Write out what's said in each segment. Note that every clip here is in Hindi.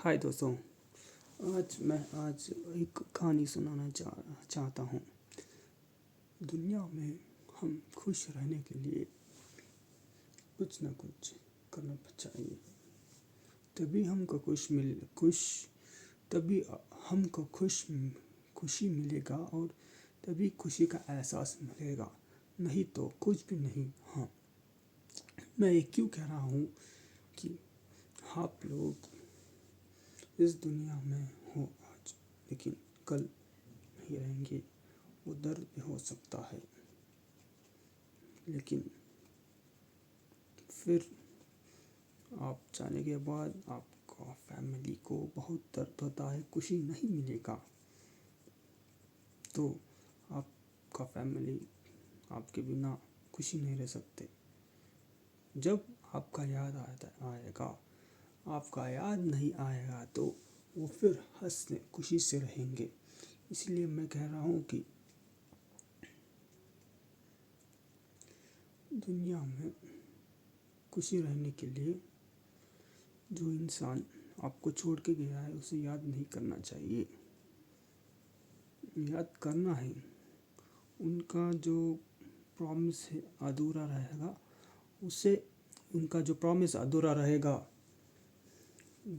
हाय दोस्तों। आज एक कहानी सुनाना चाहता हूँ। दुनिया में हम खुश रहने के लिए कुछ ना कुछ करना चाहिए, तभी हमको तभी हमको खुशी मिलेगा और तभी खुशी का एहसास मिलेगा, नहीं तो कुछ भी नहीं। हाँ, मैं ये क्यों कह रहा हूँ कि आप लोग इस दुनिया में हो आज, लेकिन कल नहीं रहेंगे। वो दर्द भी हो सकता है, लेकिन फिर आप जाने के बाद आपका फैमिली को बहुत दर्द होता है, खुशी नहीं मिलेगा। तो आपका फैमिली आपके बिना खुशी नहीं रह सकते। जब आपका याद नहीं आएगा तो वो फिर हंसने खुशी से रहेंगे। इसलिए मैं कह रहा हूँ कि दुनिया में खुशी रहने के लिए जो इंसान आपको छोड़ के गया है उसे याद नहीं करना चाहिए। याद करना है, उनका जो प्रॉमिस है अधूरा रहेगा, उनका जो प्रॉमिस अधूरा रहेगा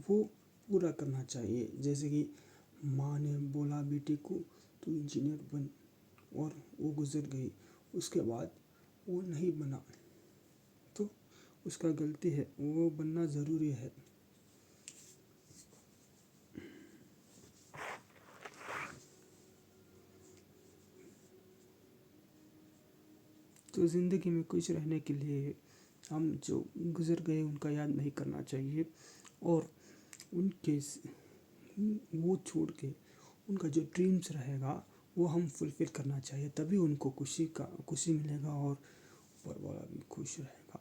वो पूरा करना चाहिए। जैसे कि माँ ने बोला बेटी को तू इंजीनियर बन, और वो गुजर गई, उसके बाद वो नहीं बना, तो उसका गलती है, वो बनना ज़रूरी है। तो ज़िंदगी में खुश रहने के लिए हम जो गुजर गए उनका याद नहीं करना चाहिए, और वो छोड़ के उनका जो ड्रीम्स रहेगा वो हम फुलफ़िल करना चाहिए। तभी उनको खुशी मिलेगा और ऊपर वाला भी खुश रहेगा।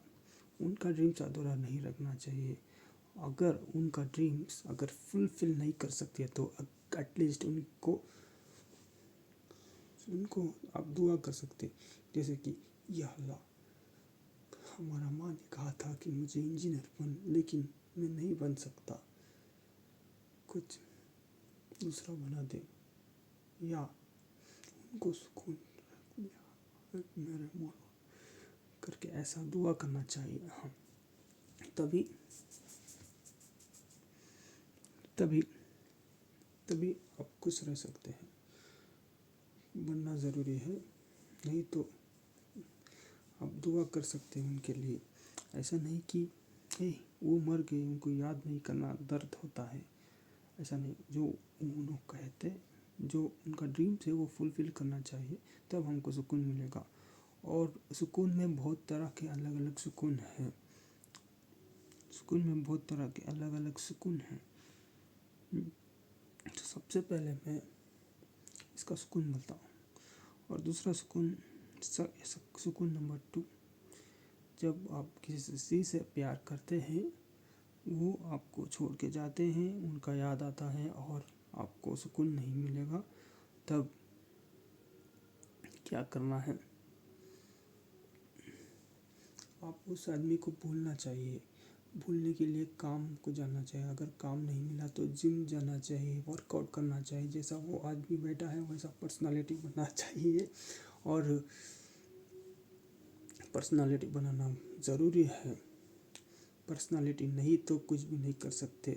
उनका ड्रीम्स अधूरा नहीं रखना चाहिए। अगर उनका ड्रीम्स अगर फुलफ़िल नहीं कर सकते तो एटलीस्ट उनको आप दुआ कर सकते, जैसे कि या अल्लाह, हमारा माँ ने कहा था कि मुझे इंजीनियर बन, लेकिन मैं नहीं बन सकता, कुछ दूसरा बना दे, या उनको सुकून मेरे मोला करके ऐसा दुआ करना चाहिए। हाँ, तभी आप खुश रह सकते हैं। बनना ज़रूरी है, नहीं तो आप दुआ कर सकते हैं उनके लिए। ऐसा नहीं कि वो मर गए उनको याद नहीं करना, दर्द होता है, ऐसा नहीं। जो उन्होंने कहते, जो उनका ड्रीम्स है वो फुलफ़िल करना चाहिए, तब हमको सुकून मिलेगा। और सुकून में बहुत तरह के अलग अलग सुकून हैं। तो सबसे पहले मैं इसका सुकून बोलता हूँ। और दूसरा सुकून नंबर 2, जब आप किसी से प्यार करते हैं, वो आपको छोड़ के जाते हैं, उनका याद आता है और आपको सुकून नहीं मिलेगा, तब क्या करना है? आप उस आदमी को भूलना चाहिए। भूलने के लिए काम को जाना चाहिए। अगर काम नहीं मिला तो जिम जाना चाहिए, वर्कआउट करना चाहिए। जैसा वो आदमी बैठा है वैसा पर्सनालिटी बनना चाहिए, और पर्सनालिटी बनाना ज़रूरी है। पर्सनालिटी नहीं तो कुछ भी नहीं कर सकते।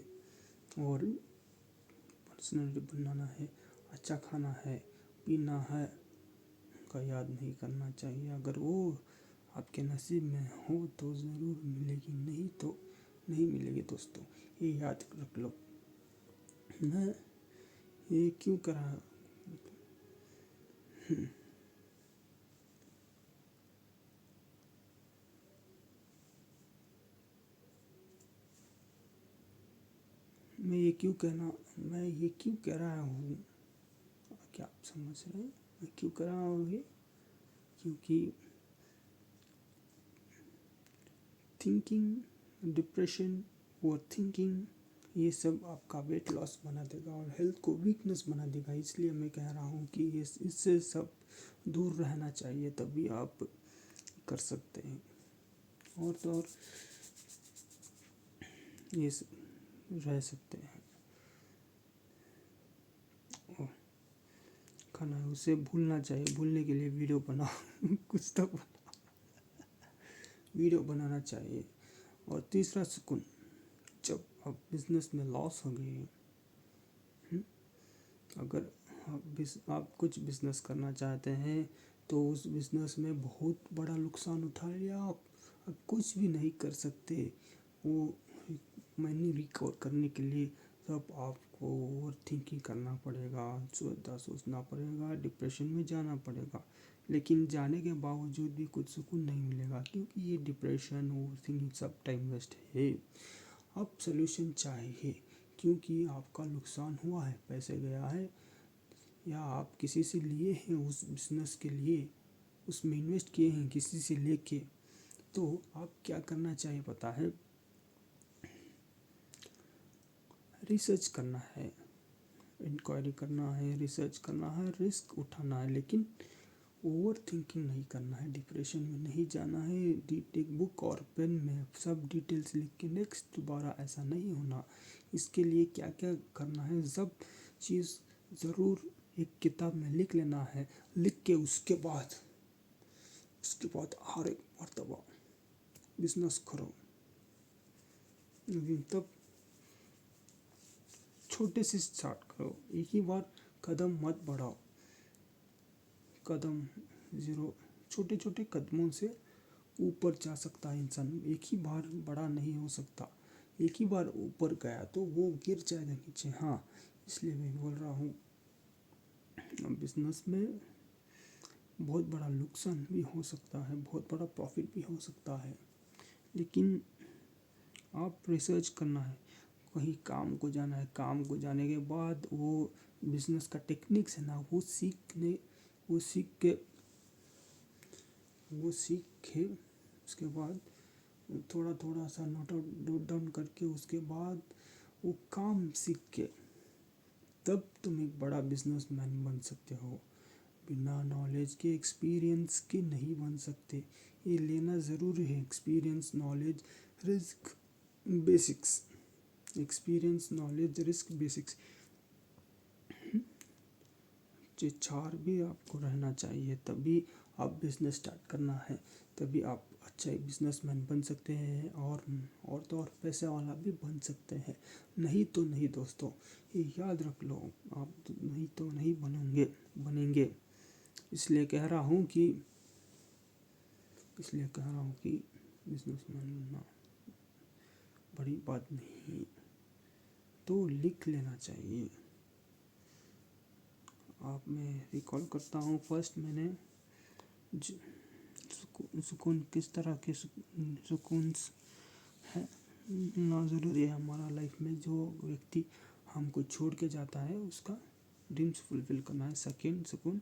और पर्सनालिटी बनाना है, अच्छा खाना है, पीना है, उनका याद नहीं करना चाहिए। अगर वो आपके नसीब में हो तो ज़रूर मिलेगी, नहीं तो नहीं मिलेगी। दोस्तों, ये याद रख लो। मैं ये क्यों करा मैं ये क्यों कह रहा हूँ? क्या आप समझ रहे हैं मैं क्यों कर रहा हूँ ये? क्योंकि थिंकिंग, डिप्रेशन, ओवर थिंकिंग, ये सब आपका वेट लॉस बना देगा और हेल्थ को वीकनेस बना देगा। इसलिए मैं कह रहा हूँ कि इससे सब दूर रहना चाहिए, तभी आप कर सकते हैं। और तो और ये रह सकते हैं। खाना है उसे भूलना चाहिए। भूलने के लिए वीडियो बनाओ कुछ तो बनाओ, वीडियो बनाना चाहिए। और तीसरा सुकून, जब आप बिजनेस में लॉस हो गए, अगर आप कुछ बिजनेस करना चाहते हैं तो उस बिजनेस में बहुत बड़ा नुकसान उठा लिया आप कुछ भी नहीं कर सकते। वो मनी रिकवर करने के लिए तब आपको ओवर थिंकिंग करना पड़ेगा, सोचना पड़ेगा, डिप्रेशन में जाना पड़ेगा। लेकिन जाने के बावजूद भी कुछ सुकून नहीं मिलेगा, क्योंकि ये डिप्रेशन ओवर थिंकिंग सब टाइम वेस्ट है। अब सोल्यूशन चाहिए, क्योंकि आपका नुकसान हुआ है, पैसे गया है, या आप किसी से लिए हैं उस बिजनेस के लिए, उसमें इन्वेस्ट किए हैं किसी से लेके, तो आप क्या करना चाहिए पता है? रिसर्च करना है, इंक्वायरी करना है, रिसर्च करना है, रिस्क उठाना है, लेकिन ओवर थिंकिंग नहीं करना है, डिप्रेशन में नहीं जाना है। एक बुक और पेन में सब डिटेल्स लिख के नेक्स्ट दोबारा ऐसा नहीं होना। इसके लिए क्या क्या करना है, सब चीज़ ज़रूर एक किताब में लिख लेना है। लिख के उसके बाद हर एक मर्तबा बिजनेस करो। लेकिन तब छोटे से स्टार्ट करो, एक ही बार कदम मत बढ़ाओ। कदम ज़ीरो, छोटे छोटे कदमों से ऊपर जा सकता है इंसान, एक ही बार बड़ा नहीं हो सकता। एक ही बार ऊपर गया तो वो गिर जाएगा नीचे। हाँ, इसलिए मैं बोल रहा हूँ, बिजनेस में बहुत बड़ा नुकसान भी हो सकता है, बहुत बड़ा प्रॉफिट भी हो सकता है, लेकिन आप रिसर्च करना है। कहीं काम को जाना है, काम को जाने के बाद वो बिजनेस का टेक्निक्स है ना, वो सीख के उसके बाद थोड़ा थोड़ा सा नोट डाउन करके, उसके बाद वो काम सीख के तब तुम एक बड़ा बिजनेसमैन बन सकते हो। बिना नॉलेज के, एक्सपीरियंस के नहीं बन सकते। ये लेना ज़रूरी है, experience, knowledge, risk, basics. Experience, knowledge, risk, basics, ये चार भी आपको रहना चाहिए, तभी आप बिजनेस स्टार्ट करना है, तभी आप अच्छा एक बिजनेसमैन बन सकते हैं, और तो और पैसे वाला भी बन सकते हैं। नहीं तो नहीं दोस्तों, ये याद रख लो, आप नहीं तो नहीं बनेंगे। इसलिए कह रहा हूँ कि बिजनेसमैन बनना बड़ी बात नहीं, तो लिख लेना चाहिए। आप मैं रिकॉल करता हूँ, फर्स्ट मैंने सुकून किस तरह के सुकून है ना ज़रूरी है हमारा लाइफ में। जो व्यक्ति हमको छोड़ के जाता है उसका ड्रीम्स फुलफिल करना है। सेकेंड सुकून,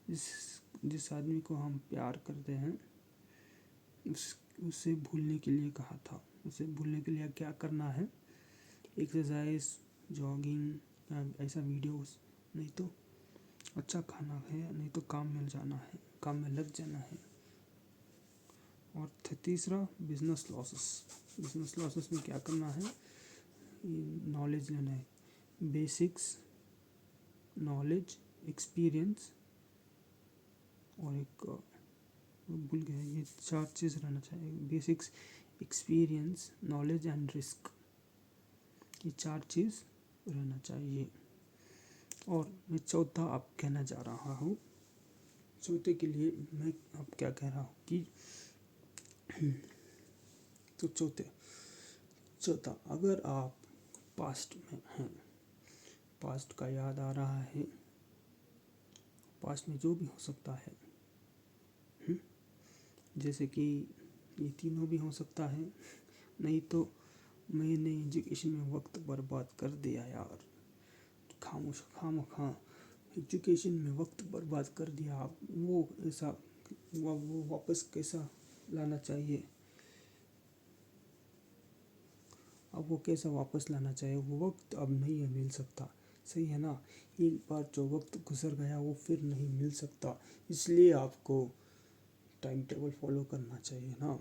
जिस आदमी को हम प्यार करते हैं उसे भूलने के लिए कहा था। उसे भूलने के लिए क्या करना है? एक्सरसाइज, जॉगिंग, ऐसा वीडियोस, नहीं तो अच्छा खाना है, नहीं तो काम में लग जाना है। और तीसरा, बिजनेस लॉसेस में क्या करना है? नॉलेज लेना है, बेसिक्स, नॉलेज, एक्सपीरियंस, और एक भूल गया, ये 4 चीज़ रहना चाहिए। Basics, experience, knowledge and risk, ये 4 चीज़ रहना चाहिए। और मैं चौथा आप कहना जा रहा हूँ, चौथे के लिए मैं अब क्या कह रहा हूँ कि तो चौथा, अगर आप पास्ट में हैं, पास्ट का याद आ रहा है, पास्ट में जो भी हो सकता है, जैसे कि ये तीनों भी हो सकता है। नहीं तो मैंने एजुकेशन में वक्त बर्बाद कर दिया यार, खामखा एजुकेशन में वक्त बर्बाद कर दिया, वो वापस कैसा लाना चाहिए? अब वो कैसा वापस लाना चाहिए? वो वक्त अब नहीं मिल सकता, सही है ना? एक बार जो वक्त गुजर गया वो फिर नहीं मिल सकता, इसलिए आपको टाइम टेबल फॉलो करना चाहिए ना।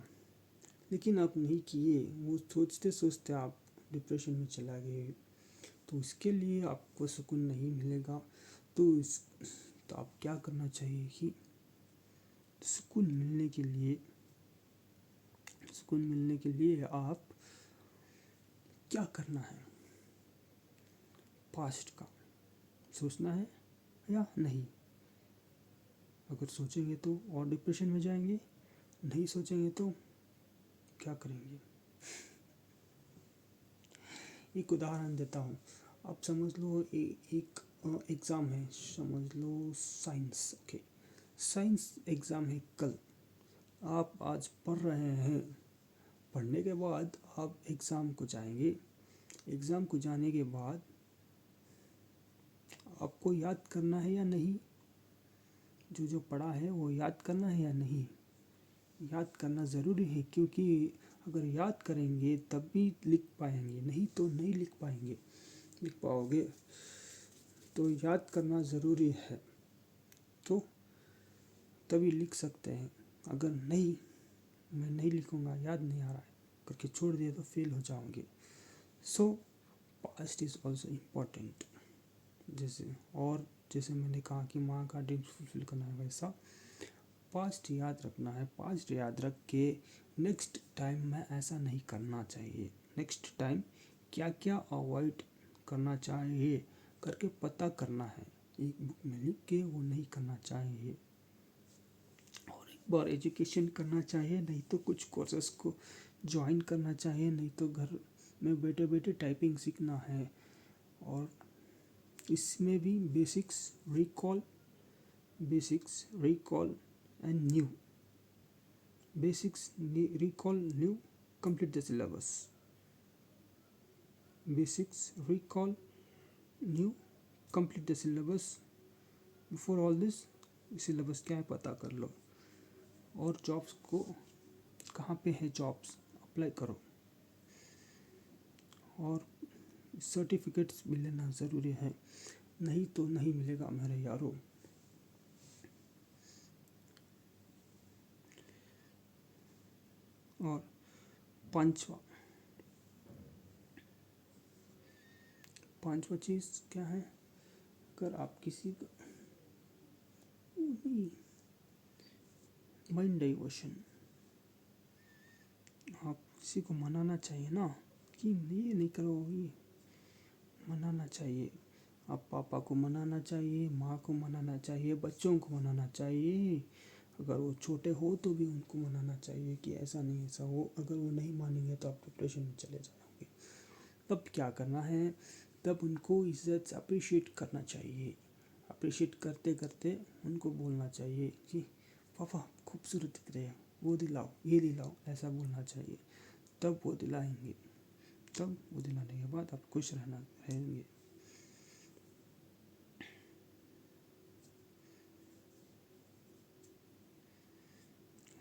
लेकिन आप नहीं किए, वो सोचते सोचते आप डिप्रेशन में चला गए, तो उसके लिए आपको सुकून नहीं मिलेगा। तो तो आप क्या करना चाहिए कि सुकून मिलने के लिए आप क्या करना है, पास्ट का सोचना है या नहीं। अगर सोचेंगे तो और डिप्रेशन में जाएंगे, नहीं सोचेंगे तो क्या करेंगे। एक उदाहरण देता हूँ, आप समझ लो एक एग्ज़ाम है, समझ लो साइंस। ओके, साइंस एग्ज़ाम है कल। आप आज पढ़ रहे हैं, पढ़ने के बाद आप एग्ज़ाम को जाएंगे। एग्ज़ाम को जाने के बाद आपको याद करना है या नहीं, जो पढ़ा है वो याद करना है या नहीं। याद करना ज़रूरी है, क्योंकि अगर याद करेंगे तब भी लिख पाएंगे, नहीं तो नहीं लिख पाओगे। तो याद करना ज़रूरी है, तो तभी लिख सकते हैं। अगर नहीं, मैं नहीं लिखूँगा, याद नहीं आ रहा है करके छोड़ दिया तो फेल हो जाओगे। सो पास्ट इज़ ऑल्सो इम्पॉर्टेंट। जैसे मैंने कहा कि माँ का ड्रीम्स फुलफिल करना है, वैसा पास्ट याद रखना है। पास्ट याद रख के नेक्स्ट टाइम में ऐसा नहीं करना चाहिए, नेक्स्ट टाइम क्या क्या अवॉइड करना चाहिए करके पता करना है। एक बुक में लिख के वो नहीं करना चाहिए। और एक बार एजुकेशन करना चाहिए, नहीं तो कुछ कोर्सेस को ज्वाइन करना चाहिए, नहीं तो घर में बैठे बैठे टाइपिंग सीखना है। और इसमें भी basics recall and new, basics recall new, complete the syllabus. Basics, recall, new, complete the syllabus. Before all this, syllabus क्या है पता कर लो। और जॉब्स को कहाँ पे है, जॉब्स अप्लाई करो। और सर्टिफिकेट्स भी लेना ज़रूरी है, नहीं तो नहीं मिलेगा मेरे यारों। और पांचवा चीज़ क्या है, अगर आप किसी का माइंड डाइवर्शन, आप किसी को मनाना चाहिए ना कि ये नहीं करो, ये मनाना चाहिए। आप पापा को मनाना चाहिए, माँ को मनाना चाहिए, बच्चों को मनाना चाहिए। अगर वो छोटे हो तो भी उनको मनाना चाहिए कि ऐसा नहीं ऐसा हो। अगर वो नहीं मानेंगे तो आप डिप्रेशन में चले जाओगे। तब क्या करना है, तब उनको इज्जत से अप्रिशिएट करना चाहिए। अप्रिशिएट करते करते उनको बोलना चाहिए कि पापा खूबसूरत दिख रहे हैं, वो दिलाओ, ये दिलाओ, ऐसा बोलना चाहिए। तब वो दिलाएंगे, तब वो दिलाने के बाद आप खुश रहेंगे।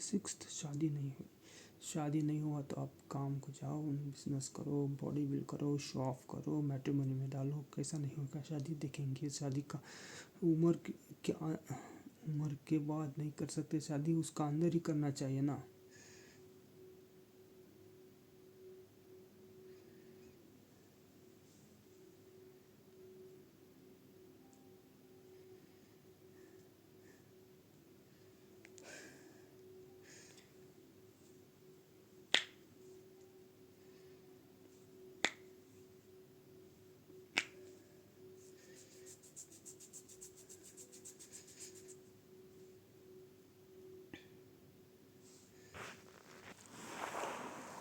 सिक्स्थ, शादी नहीं हुआ तो आप काम को जाओ, बिजनेस करो, बॉडी बिल्ड करो, शो ऑफ करो, मैट्रिमोनी में डालो। कैसा नहीं होगा, शादी देखेंगे। शादी का उम्र के बाद नहीं कर सकते शादी, उसका अंदर ही करना चाहिए ना।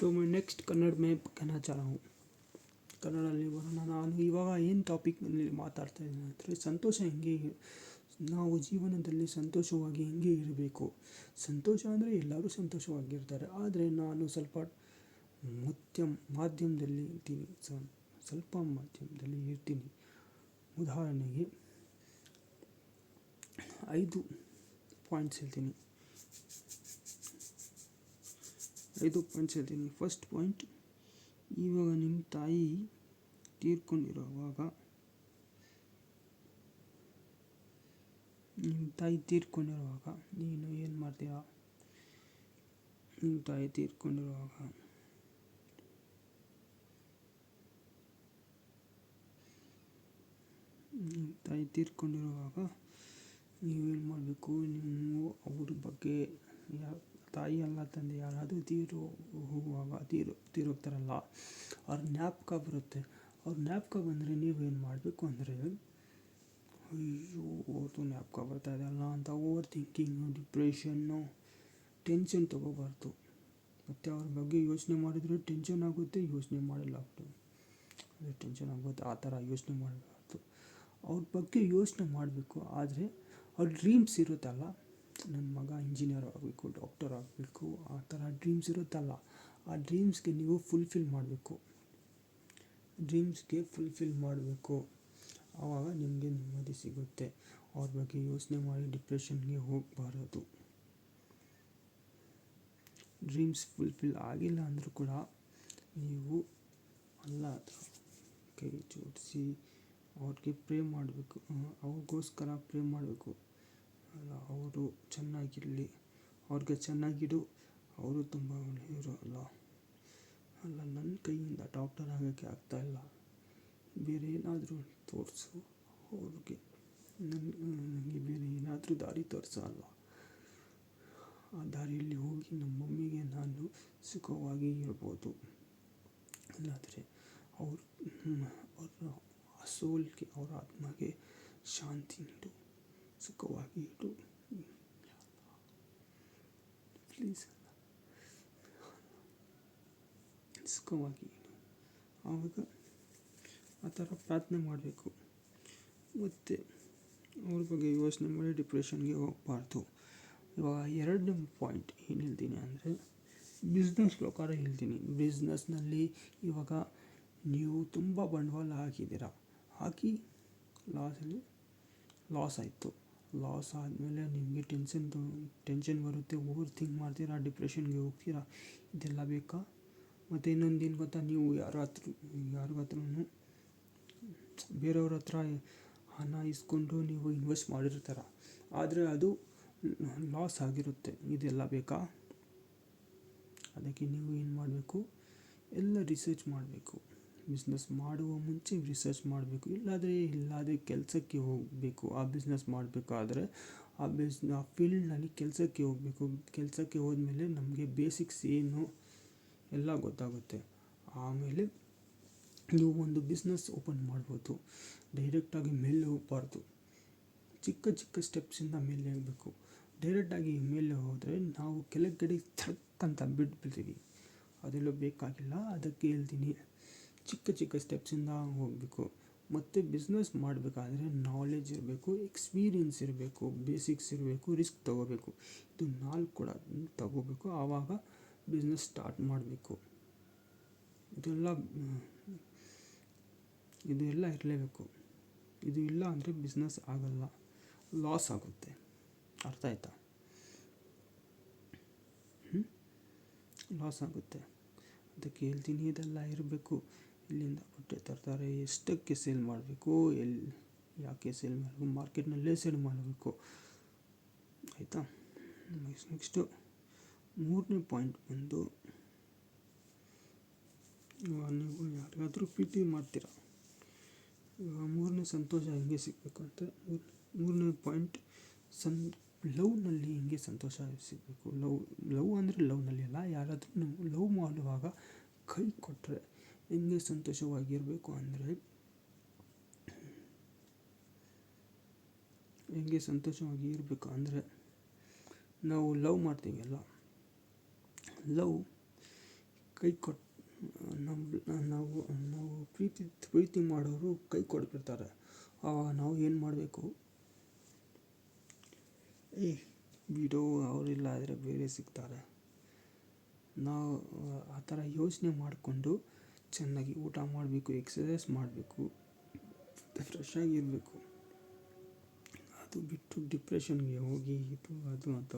तो मैं ನೆಕ್ಸ್ಟ್ ಕನ್ನಡ में कहना चाह रहा हूँ, ಕನ್ನಡದಲ್ಲಿ ಬರೋಣ। ನಾನು ಇವಾಗ ಏನು ಟಾಪಿಕ್ ಮೇಲೆ ಮಾತಾಡ್ತಾ ಇದ್ದೀನಿ ಅಂದರೆ, ಸಂತೋಷ ಹೆಂಗೆ, ನಾವು ಜೀವನದಲ್ಲಿ ಸಂತೋಷವಾಗಿ ಹೆಂಗೆ ಇರಬೇಕು। ಸಂತೋಷ ಅಂದರೆ ಎಲ್ಲರೂ ಸಂತೋಷವಾಗಿರ್ತಾರೆ, ಆದರೆ ನಾನು ಸ್ವಲ್ಪ ಮಾಧ್ಯಮದಲ್ಲಿ ಇರ್ತೀನಿ, ಸ್ವಲ್ಪ ಮಾಧ್ಯಮದಲ್ಲಿ ಇರ್ತೀನಿ। ಉದಾಹರಣೆಗೆ 5 ಪಾಯಿಂಟ್ಸ್ ಹೇಳ್ತೀನಿ, ಫಸ್ಟ್ ಪಾಯಿಂಟ್, ಇವಾಗ ನಿಮ್ಮ ತಾಯಿ ತೀರ್ಕೊಂಡಿರೋವಾಗ ನೀನು ಏನು ಮಾಡ್ತೀಯ? ನಿಮ್ಮ ತಾಯಿ ತೀರ್ಕೊಂಡಿರುವಾಗ ನೀವೇನು ಮಾಡಬೇಕು, ನೀವು ಅವ್ರ ಬಗ್ಗೆ ತಾಯಿ ಅಲ್ಲ ತಂದೆ ಯಾರಾದರೂ ಹೋಗುವಾಗ ತೀರೋಗ್ತಾರಲ್ಲ, ಅವ್ರ ಜ್ಞಾಪಕ ಬರುತ್ತೆ. ಅವ್ರ ಜ್ಞಾಪಕ ಬಂದರೆ ನೀವೇನು ಮಾಡಬೇಕು ಅಂದರೆ, ಅಯ್ಯೋ ಅವ್ರದ್ದು ಜ್ಞಾಪಕ ಬರ್ತಾ ಇದೆಯಲ್ಲ ಅಂತ ಓವರ್ ಥಿಂಕಿಂಗು, ಡಿಪ್ರೆಷನ್ನು, ಟೆನ್ಷನ್ ತೊಗೋಬಾರ್ದು. ಮತ್ತು ಅವ್ರ ಬಗ್ಗೆ ಯೋಚನೆ ಮಾಡಿದರೆ ಟೆನ್ಷನ್ ಆಗುತ್ತೆ, ಯೋಚನೆ ಮಾಡಲಾಗ್ತದೆ ಅದೇ ಟೆನ್ಷನ್ ಆಗುತ್ತೆ. ಆ ಥರ ಯೋಚನೆ ಮಾಡಬಾರ್ದು. ಅವ್ರ ಬಗ್ಗೆ ಯೋಚನೆ ಮಾಡಬೇಕು, ಆದರೆ ಅವ್ರ ಡ್ರೀಮ್ಸ್ ಇರುತ್ತಲ್ಲ, ನನ್ನ ಮಗ ಇಂಜಿನಿಯರ್ ಆಗಬೇಕು, ಡಾಕ್ಟರ್ ಆಗಬೇಕು, ಆ ಥರ ಡ್ರೀಮ್ಸ್ ಇರುತ್ತಲ್ಲ, ಆ ಡ್ರೀಮ್ಸ್ಗೆ ನೀವು ಫುಲ್ಫಿಲ್ ಮಾಡಬೇಕು. ಆವಾಗ ನಿಮಗೆ ನೆಮ್ಮದಿ ಸಿಗುತ್ತೆ. ಅವ್ರ ಬಗ್ಗೆ ಯೋಚನೆ ಮಾಡಿ ಡಿಪ್ರೆಷನ್ಗೆ ಹೋಗಬಾರದು. ಡ್ರೀಮ್ಸ್ ಫುಲ್ಫಿಲ್ ಆಗಿಲ್ಲ ಅಂದರೂ ಕೂಡ ನೀವು ಅಲ್ಲಾ ಹತ್ರ ಕೈ ಜೋಡಿಸಿ ಅವ್ರಿಗೆ ಪ್ರೇ ಮಾಡಬೇಕು, ಅವ್ರಿಗೋಸ್ಕರ ಪ್ರೇ ಮಾಡಬೇಕು. ಅಲ್ಲ, ಅವರು ಚೆನ್ನಾಗಿರಲಿ, ಅವ್ರಿಗೆ ಚೆನ್ನಾಗಿಡು, ಅವರು ತುಂಬ ಒಳ್ಳೆಯವರು ಅಲ್ಲ ನನ್ನ ಕೈಯಿಂದ ಡಾಕ್ಟರ್ ಆಗೋಕ್ಕೆ ಆಗ್ತಾಯಿಲ್ಲ, ಬೇರೆ ಏನಾದರೂ ತೋರಿಸು ಅವ್ರಿಗೆ, ನನಗೆ ಬೇರೆ ಏನಾದರೂ ದಾರಿ ತೋರಿಸು ಅಲ್ಲ, ಆ ದಾರಿಯಲ್ಲಿ ಹೋಗಿ ನಮ್ಮ ಮಮ್ಮಿಗೆ ನಾನು ಸುಖವಾಗಿ ಇರ್ಬೋದು. ಇಲ್ಲಾದರೆ ಅವ್ರ ಸೋಲ್ಗೆ, ಅವರ ಆತ್ಮಗೆ ಶಾಂತಿ ನೀಡು, ಸುಖವಾಗಿ ಇಡು ಪ್ಲೀಸ್, ಸುಖವಾಗಿ ಇಡು. ಆವಾಗ ಆ ಥರ ಪ್ರಾರ್ಥನೆ ಮಾಡಬೇಕು. ಮತ್ತು ಅವ್ರ ಬಗ್ಗೆ ಯೋಚನೆ ಮಾಡಿ ಡಿಪ್ರೆಷನ್ಗೆ ಹೋಗಬಾರ್ದು. ಇವಾಗ ಎರಡನೇ ಪಾಯಿಂಟ್ ಏನು ಹೇಳ್ತೀನಿ ಅಂದರೆ, ಬಿಸ್ನೆಸ್ ಪ್ರಕಾರ ಹೇಳ್ತೀನಿ. ಬಿಸ್ನೆಸ್ನಲ್ಲಿ ಇವಾಗ ನೀವು ತುಂಬ ಬಂಡವಾಳ ಹಾಕಿ ಲಾಸ್ ಆಯಿತು. ಲಾಸ್ ಆದಮೇಲೆ ನಿಮಗೆ ಟೆನ್ಷನ್ ಬರುತ್ತೆ, ಓವರ್ ಥಿಂಕ್ ಮಾಡ್ತೀರಾ, ಡಿಪ್ರೆಷನ್ಗೆ ಹೋಗ್ತೀರಾ. ಇದೆಲ್ಲ ಬೇಕಾ? ಮತ್ತು ಇನ್ನೊಂದೇನು ಗೊತ್ತಾ, ನೀವು ಯಾರಿಗಾದ್ರೂ ಬೇರೆಯವ್ರ ಹತ್ರ ಹಣ ಇಸ್ಕೊಂಡು ನೀವು ಇನ್ವೆಸ್ಟ್ ಮಾಡಿರ್ತೀರ, ಆದರೆ ಅದು ಲಾಸ್ ಆಗಿರುತ್ತೆ. ಇದೆಲ್ಲ ಬೇಕಾ? ಅದಕ್ಕೆ ನೀವು ಏನು ಮಾಡಬೇಕು, ಎಲ್ಲ ರಿಸರ್ಚ್ ಮಾಡಬೇಕು. ಬಿಸ್ನೆಸ್ ಮಾಡುವ ಮುಂಚೆ ರಿಸರ್ಚ್ ಮಾಡಬೇಕು. ಇಲ್ಲಾದರೆ ಕೆಲಸಕ್ಕೆ ಹೋಗಬೇಕು. ಆ ಬಿಸ್ನೆಸ್ ಮಾಡಬೇಕಾದ್ರೆ ಆ ಫೀಲ್ಡ್ನಲ್ಲಿ ಕೆಲಸಕ್ಕೆ ಹೋಗಬೇಕು. ಕೆಲಸಕ್ಕೆ ಹೋದ್ಮೇಲೆ ನಮಗೆ ಬೇಸಿಕ್ಸ್ ಏನು ಎಲ್ಲ ಗೊತ್ತಾಗುತ್ತೆ. ಆಮೇಲೆ ನೀವು ಒಂದು ಬಿಸ್ನೆಸ್ ಓಪನ್ ಮಾಡ್ಬೋದು. ಡೈರೆಕ್ಟಾಗಿ ಮೇಲೆ ಹೋಗಬಾರ್ದು. ಚಿಕ್ಕ ಚಿಕ್ಕ ಸ್ಟೆಪ್ಸಿಂದ ಮೇಲೆ ಹೋಗಬೇಕು. ಡೈರೆಕ್ಟಾಗಿ ಮೇಲೆ ಹೋದರೆ ನಾವು ಕೆಳಗಡೆ ಥಕ್ಕಂತ ಬಿಡ್ತೀವಿ. ಅದೆಲ್ಲ ಬೇಕಾಗಿಲ್ಲ. ಅದಕ್ಕೆ ಹೇಳ್ತೀನಿ, ಚಿಕ್ಕ ಚಿಕ್ಕ ಸ್ಟೆಪ್ಸಿಂದ ಹೋಗಬೇಕು. ಮತ್ತು ಬಿಸ್ನೆಸ್ ಮಾಡಬೇಕಾದ್ರೆ ನಾಲೆಜ್ ಇರಬೇಕು, ಎಕ್ಸ್ಪೀರಿಯೆನ್ಸ್ ಇರಬೇಕು, ಬೇಸಿಕ್ಸ್ ಇರಬೇಕು, ರಿಸ್ಕ್ ತೊಗೋಬೇಕು. ಇದು 4 ಕೂಡ ತಗೋಬೇಕು. ಆವಾಗ ಬಿಸ್ನೆಸ್ ಸ್ಟಾರ್ಟ್ ಮಾಡಬೇಕು. ಇದೆಲ್ಲ ಇರಲೇಬೇಕು. ಇದು ಇಲ್ಲ ಅಂದರೆ ಬಿಸ್ನೆಸ್ ಆಗಲ್ಲ, ಲಾಸ್ ಆಗುತ್ತೆ. ಅರ್ಥ ಆಯ್ತಾ? ಲಾಸ್ ಆಗುತ್ತೆ. ಅದಕ್ಕೆ ಹೇಳ್ತೀನಿ, ಇದೆಲ್ಲ ಇರಬೇಕು. ಇಲ್ಲಿಂದ ಬಟ್ಟೆ ತರ್ತಾರೆ, ಎಷ್ಟಕ್ಕೆ ಸೇಲ್ ಮಾಡಬೇಕು, ಯಾಕೆ ಸೇಲ್ ಮಾಡಬೇಕು, ಮಾರ್ಕೆಟ್ನಲ್ಲೇ ಸೇಲ್ ಮಾಡಬೇಕು. ಆಯಿತಾ? ನೆಕ್ಸ್ಟು 3ನೇ ಪಾಯಿಂಟ್ ಬಂದು, ನೀವು ಯಾರಿಗಾದರೂ ಪ್ರೀತಿ ಮಾಡ್ತೀರ. ಇವಾಗ 3ನೇ ಸಂತೋಷ ಹೆಂಗೆ ಸಿಗಬೇಕು ಅಂತ, 3ನೇ ಪಾಯಿಂಟ್ ಲವ್ನಲ್ಲಿ ಹೆಂಗೆ ಸಂತೋಷ ಸಿಗಬೇಕು. ಲವ್ ಅಂದರೆ ಲವ್ನಲ್ಲಿ ಅಲ್ಲ, ಯಾರಾದರೂ ನೀವು ಲವ್ ಮಾಡುವಾಗ ಕೈ ಕೊಟ್ಟರೆ ಹೆಂಗೆ ಸಂತೋಷವಾಗಿರಬೇಕು ಅಂದರೆ, ನಾವು ಲವ್ ಮಾಡ್ತೀವಿ ಅಲ್ಲ, ಲವ್ ಕೈ ಕೊಟ್ಟು ನಾವು ಪ್ರೀತಿ ಮಾಡೋರು ಕೈ ಕೊಟ್ಬಿಡ್ತಾರೆ. ಆವಾಗ ನಾವು ಏನು ಮಾಡಬೇಕು, ಬಿಡೋ ಅವರಿಲ್ಲ ಆದರೆ ಬೇರೆ ಸಿಗ್ತಾರೆ. ನಾವು ಆ ಥರ ಯೋಚನೆ ಮಾಡಿಕೊಂಡು ಚೆನ್ನಾಗಿ ಊಟ ಮಾಡಬೇಕು, ಎಕ್ಸಸೈಸ್ ಮಾಡಬೇಕು, ಫ್ರೆಶ್ ಆಗಿರಬೇಕು. ಅದು ಬಿಟ್ಟು ಡಿಪ್ರೆಷನ್ಗೆ ಹೋಗಿ ಅದು ಅಂತ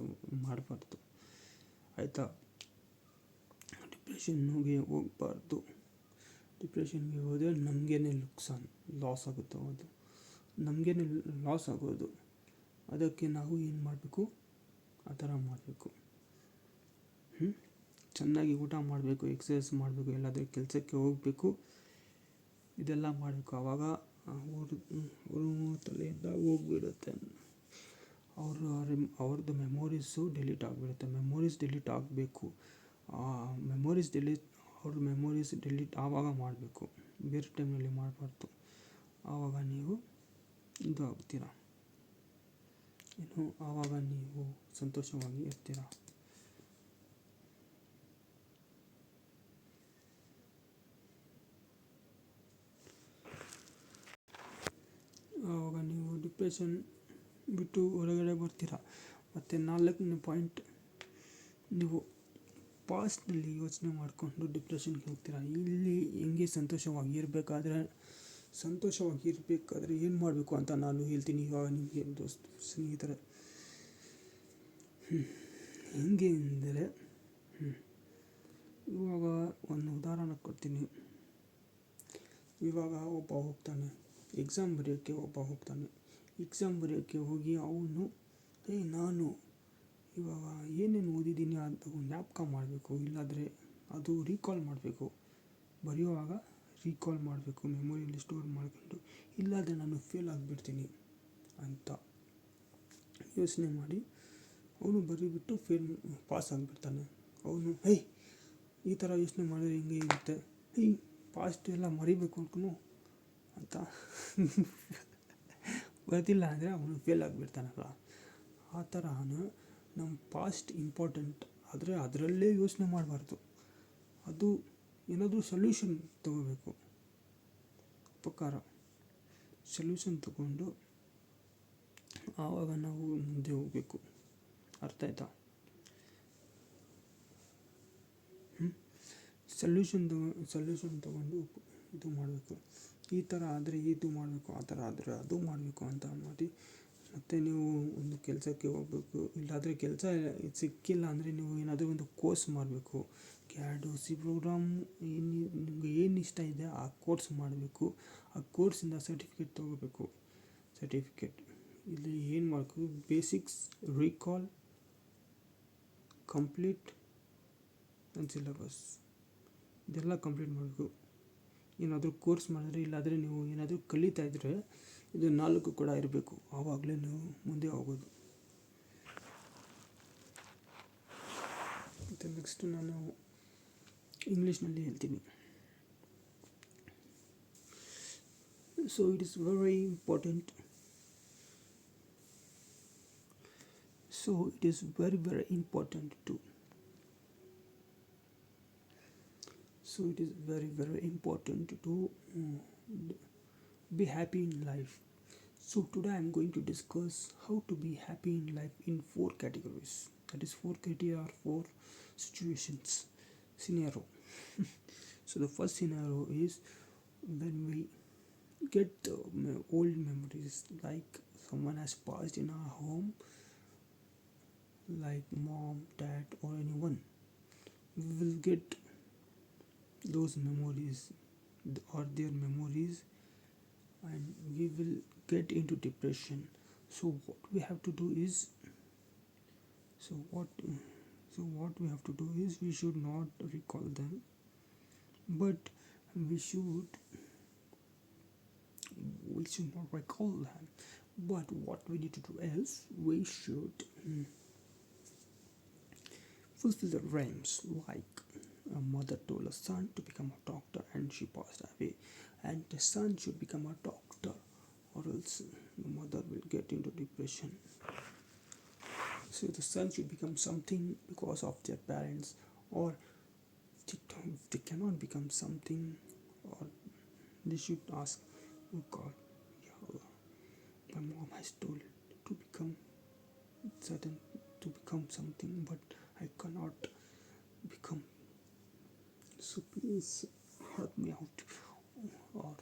ಮಾಡಬಾರ್ದು. ಆಯಿತಾ? ಡಿಪ್ರೆಷನ್ಗೆ ಹೋಗಬಾರ್ದು. ಡಿಪ್ರೆಷನ್ಗೆ ಹೋದರೆ ನಮಗೇನೆ ಲಾಸ್ ಆಗುತ್ತೆ. ಅದು ನಮಗೇನೆ ಲಾಸ್ ಆಗೋದು. ಅದಕ್ಕೆ ನಾವು ಏನು ಮಾಡಬೇಕು, ಆ ಥರ ಮಾಡಬೇಕು. ಚೆನ್ನಾಗಿ ಊಟ ಮಾಡಬೇಕು, ಎಕ್ಸಸೈಸ್ ಮಾಡಬೇಕು, ಎಲ್ಲಾದರೂ ಕೆಲಸಕ್ಕೆ ಹೋಗಬೇಕು. ಇದೆಲ್ಲ ಮಾಡಬೇಕು. ಆವಾಗ ಅವ್ರ ತಲೆಯಿಂದ ಹೋಗ್ಬಿಡುತ್ತೆ. ಅವ್ರದ್ದು ಮೆಮೊರೀಸು ಡಿಲೀಟ್ ಆಗಿಬಿಡುತ್ತೆ. ಮೆಮೊರೀಸ್ ಡಿಲೀಟ್ ಆಗಬೇಕು. ಮೆಮೊರೀಸ್ ಡಿಲೀಟ್ ಅವ್ರ ಮೆಮೊರೀಸ್ ಡಿಲೀಟ್ ಆವಾಗ ಮಾಡಬೇಕು, ಬೇರೆ ಟೈಮ್ನಲ್ಲಿ ಮಾಡಬಾರ್ದು. ಆವಾಗ ನೀವು ಇದು ಆಗ್ತೀರ, ಆವಾಗ ನೀವು ಸಂತೋಷವಾಗಿ ಇರ್ತೀರ. ಆವಾಗ ನೀವು ಡಿಪ್ರೆಷನ್ ಬಿಟ್ಟು ಹೊರಗಡೆ ಬರ್ತೀರ. ಮತ್ತು 4ನೇ ಪಾಯಿಂಟ್, ನೀವು ಪಾಸ್ಟ್ನಲ್ಲಿ ಯೋಚನೆ ಮಾಡಿಕೊಂಡು ಡಿಪ್ರೆಷನ್ಗೆ ಹೋಗ್ತೀರ. ಇಲ್ಲಿ ಹೆಂಗೆ ಸಂತೋಷವಾಗಿರಬೇಕಾದ್ರೆ ಏನು ಮಾಡಬೇಕು ಅಂತ ನಾನು ಹೇಳ್ತೀನಿ ಇವಾಗ ನಿಮಗೆ ಸ್ನೇಹಿತರೆ. ಹೆಂಗೆ ಅಂದರೆ, ಇವಾಗ ಒಂದು ಉದಾಹರಣೆ ಕೊಡ್ತೀನಿ. ಇವಾಗ ಒಬ್ಬ ಹೋಗ್ತಾನೆ ಎಕ್ಸಾಮ್ ಬರೆಯೋಕ್ಕೆ ಹೋಗಿ ಅವನು ನಾನು ಇವಾಗ ಏನೇನು ಓದಿದ್ದೀನಿ ಅಂತ ಜ್ಞಾಪಕ ಮಾಡಬೇಕು, ಇಲ್ಲಾಂದರೆ ಅದು ರೀಕಾಲ್ ಮಾಡಬೇಕು, ಬರೆಯುವಾಗ ರೀಕಾಲ್ ಮಾಡಬೇಕು, ಮೆಮೊರಿಯಲ್ಲಿ ಸ್ಟೋರ್ ಮಾಡಿಕೊಂಡು, ಇಲ್ಲಾಂದರೆ ನಾನು ಫೇಲ್ ಆಗಿಬಿಡ್ತೀನಿ ಅಂತ ಯೋಚನೆ ಮಾಡಿ ಅವನು ಬರೆದುಬಿಟ್ಟು ಪಾಸ್ ಆಗಿಬಿಡ್ತಾನೆ. ಅವನು ಈ ಥರ ಯೋಚನೆ ಮಾಡಿದ್ರೆ ಹೆಂಗೆ ಇರುತ್ತೆ, ಪಾಸ್ಟ್ ಎಲ್ಲ ಮರಿಬೇಕು ಅನ್ಕೊಂಡು ಅಂತ ಬರ್ತಿಲ್ಲ ಅಂದರೆ ಅವನು ಫೇಲ್ ಆಗಿಬಿಡ್ತಾನಲ್ಲ. ಆ ಥರ ನಮ್ಮ ಪಾಸ್ಟ್ ಇಂಪಾರ್ಟೆಂಟ್, ಆದರೆ ಅದರಲ್ಲೇ ಯೋಚನೆ ಮಾಡಬಾರ್ದು. ಅದು ಏನಾದರೂ ಸೊಲ್ಯೂಷನ್ ತಗೋಬೇಕು, ಸೊಲ್ಯೂಷನ್ ತಗೊಂಡು ಆವಾಗ ನಾವು ಮುಂದೆ ಹೋಗಬೇಕು. ಅರ್ಥ ಆಯ್ತಾ? ಸೊಲ್ಯೂಷನ್ ತಗೊಂಡು ಇದು ಮಾಡಬೇಕು. ಈ ಥರ ಆದರೆ ಇದು ಮಾಡಬೇಕು, ಆ ಥರ ಆದರೆ ಅದು ಮಾಡಬೇಕು ಅಂತ ಮಾಡಿ, ಮತ್ತು ನೀವು ಒಂದು ಕೆಲಸಕ್ಕೆ ಹೋಗಬೇಕು. ಇಲ್ಲಾಂದರೆ ಕೆಲಸ ಸಿಕ್ಕಿಲ್ಲ ಅಂದರೆ ನೀವು ಏನಾದರೂ ಒಂದು ಕೋರ್ಸ್ ಮಾಡಬೇಕು. CAD C ಪ್ರೋಗ್ರಾಮ್ ನಿಮಗೆ ಏನು ಇಷ್ಟ ಇದೆ ಆ ಕೋರ್ಸ್ ಮಾಡಬೇಕು. ಆ ಕೋರ್ಸಿಂದ ಸರ್ಟಿಫಿಕೇಟ್ ತೊಗೋಬೇಕು. ಇಲ್ಲಿ ಏನು ಮಾಡಬೇಕು, basics, recall, complete and syllabus ಇದೆಲ್ಲ ಕಂಪ್ಲೀಟ್ ಮಾಡಬೇಕು. ಏನಾದರೂ ಕೋರ್ಸ್ ಮಾಡಿದ್ರೆ, ಇಲ್ಲಾಂದರೆ ನೀವು ಏನಾದರೂ ಕಲಿತಾ ಇದ್ದರೆ ಇದು 4 ಕೂಡ ಇರಬೇಕು. ಆವಾಗಲೇ ನೀವು ಮುಂದೆ ಹೋಗೋದು. ಮತ್ತು ನೆಕ್ಸ್ಟ್ ನಾನು ಇಂಗ್ಲೀಷ್ನಲ್ಲಿ ಹೇಳ್ತೀನಿ. So it is very important. It is very, very important to be happy in life. So today I am going to discuss how to be happy in life in 4 categories. That is 4 criteria or 4 situations, scenario. So the first scenario is when we get old memories, like someone has passed in our home, like mom, dad or anyone. We will get those memories or their memories, and we will get into depression. So what we have to do is we should not recall them, but we should not recall them. But what we need to do is we should fulfill the dreams. Like a mother told a son to become a doctor and she passed away, and the son should become a doctor, or else the mother will get into depression. So the son should become something because of their parents, or they cannot become something, or they should ask, oh God, my mom has told to become something, but I cannot become, so please help me out. Or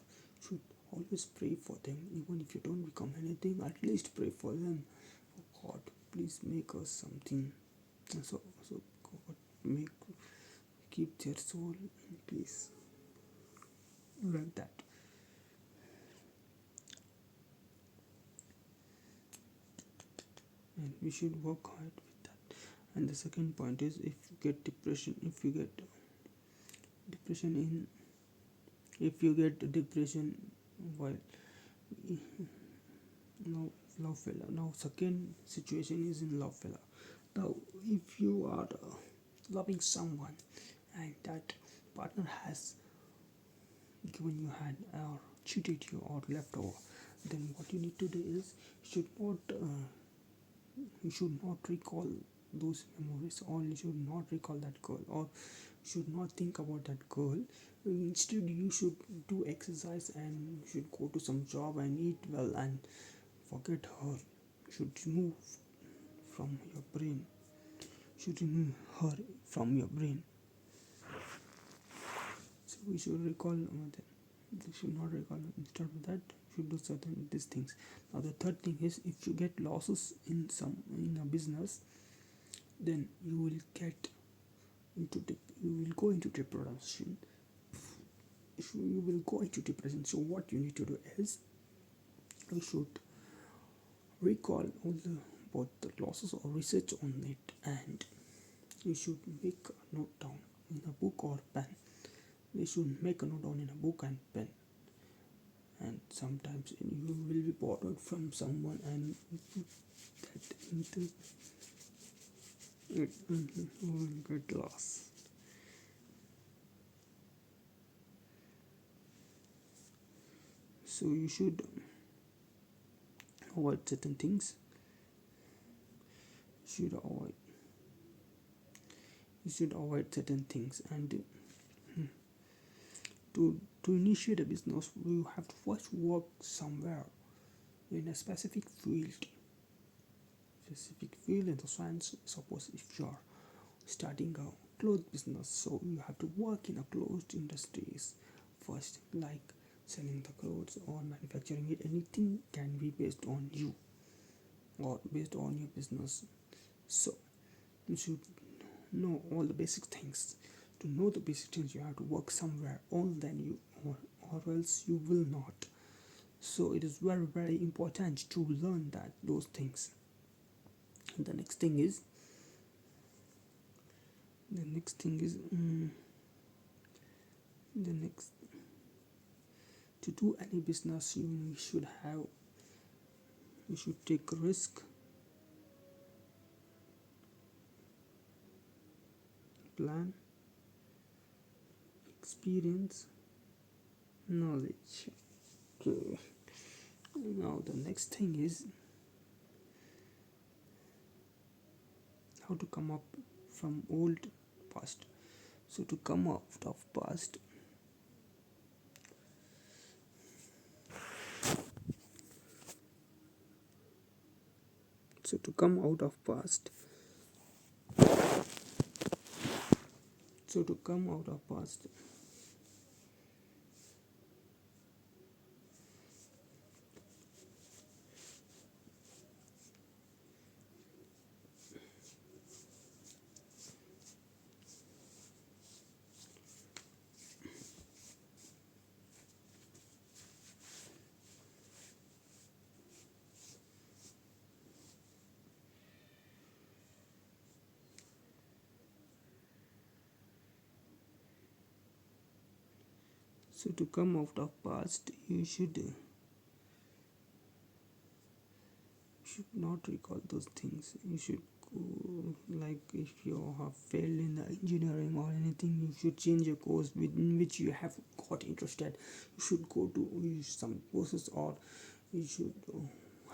should always pray for them, even if you don't become anything, at least pray for them. Oh God, please make us something. So God, keep their soul, please, like that. And we should work hard with that. And the second point is, if you get depression while Now love failure. Now second situation is in love failure. Now if you are loving someone and that partner has given you hand or cheated you or left over, then what you need to do is you should not recall those memories, or you should not recall that girl, or should not think about that girl. Instead you should do exercise and should go to some job and eat well and forget her. Should remove from your brain, should remove her from your brain. So we should recall that. We should not recall. Instead of that, should do certain these things. Now the third thing is, if you get losses in a business, then you will go into depression. You will go into depression. So what you need to do is, you should recall all the both the losses or research on it, and you should make a note down in a book or pen. You should make a note down in a book and pen. And sometimes you will be borrowed from someone and put that into it, and you will get lost. So you should avoid certain things. You should avoid certain things. And to initiate a business, you have to first work somewhere in a specific field in the science. Suppose if you are starting a clothes business, so you have to work in a closed industries first, like selling the clothes or manufacturing it. Anything can be based on you or based on your business. So you should know all the basic things. To know the basic things, you have to work somewhere, or else you will not. So it is very very important to learn those things. And the next thing is the next to do any business, you should take a risk, plan, experience, knowledge. Okay. Now the next thing is how to come up from old past. So to come out of past, so to come out of past, so to come out of past, so to come out of past, you should not recall those things. You should go, like if you have failed in the engineering or anything, you should change a course within which you have got interested. You should go to some courses, or you should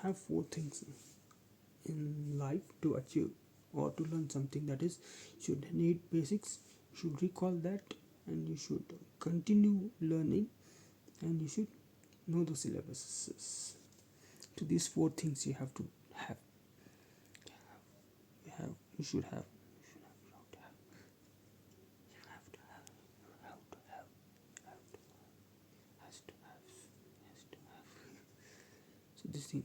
have four things in life to achieve or to learn something. That is, you should need basics, you should recall that, and you should continue learning, and you should know the syllabuses. To these four things you have to have. You should have. So this thing.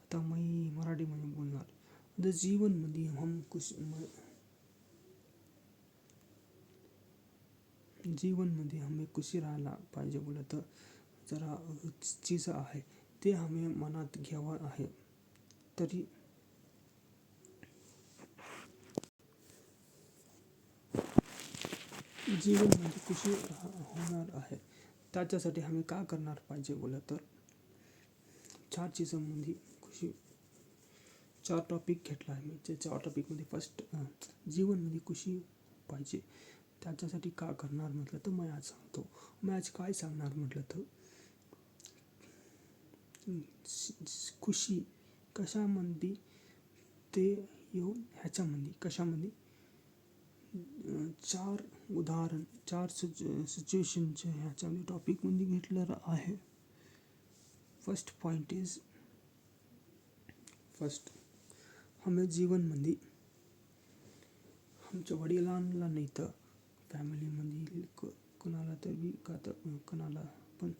आता मी मराठीमध्ये बोलणार. आता जीवनमध्ये जीवनमध्ये आम्ही खुशी राहायला पाहिजे बोललं तर जरा चीज आहे ते आम्ही मनात घ्यावं आहे. तरी जीवनमध्ये खुशी होणार आहे त्याच्यासाठी आम्ही काय करणार पाहिजे बोललं तर चार चीजांमध्ये खुशी, चार टॉपिक घेतला आहे मी. त्या चार टॉपिकमध्ये फर्स्ट, जीवनमध्ये खुशी पाहिजे. त्याच्यासाठी का करणार म्हटलं तर मी आज सांगतो. मी आज काय सांगणार म्हटलं तर खुशी कशामध्ये ते येऊन ह्याच्यामध्ये कशामध्ये चार उदाहरण, चार सिच्युएशनचे ह्याच्यामध्ये टॉपिकमध्ये घेतलेलं आहे. फर्स्ट पॉइंट इज, फर्स्ट हमें जीवनमध्ये आमच्या वडिलांना नाही तर फॅमिलीमध्ये कोणाला तरी कोणाला पण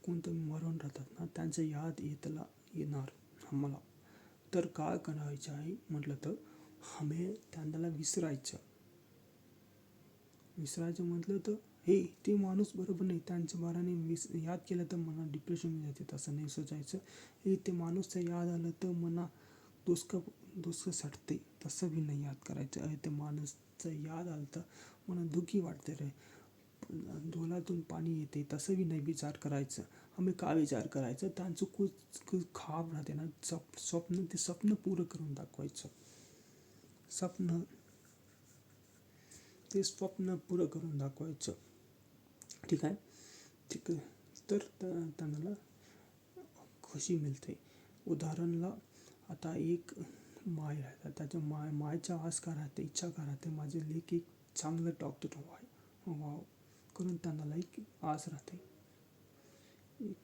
कोणतं मरण राहतात ना, त्यांचं याद येणार आम्हाला. तर काय करायचं आहे म्हटलं तर हमें त्यांना विसरायचं म्हटलं तर हे ते माणूस बरोबर नाही, त्यांच्या बाराने याद केलं तर मना डिप्रेशन जाते. तसं नाही सोचायचं. हे ते माणूसचं याद आलं तर मना दुसकं सटते, तसं बी नाही याद करायचं. ते माणूसचं याद आलं तर मला दुःखी वाटते रे, डोळ्यातून पाणी येते, तसं बी नाही विचार करायचं. आम्ही का विचार करायचं, त्यांचं खूप खाब राहते ना, स्वप्न, ते स्वप्न पुरं करून दाखवायचं. ते स्वप्न पुरं करून दाखवायचं. ठीक आहे. तर त्यांना खुशी मिळते. उदाहरणला आता एक माय राहतात, त्याच्या मायच्या आस का राहते, इच्छा का राहते, माझे लेक एक चांगलं डॉक्टर व्हावं करून त्यांना एक आस राहते,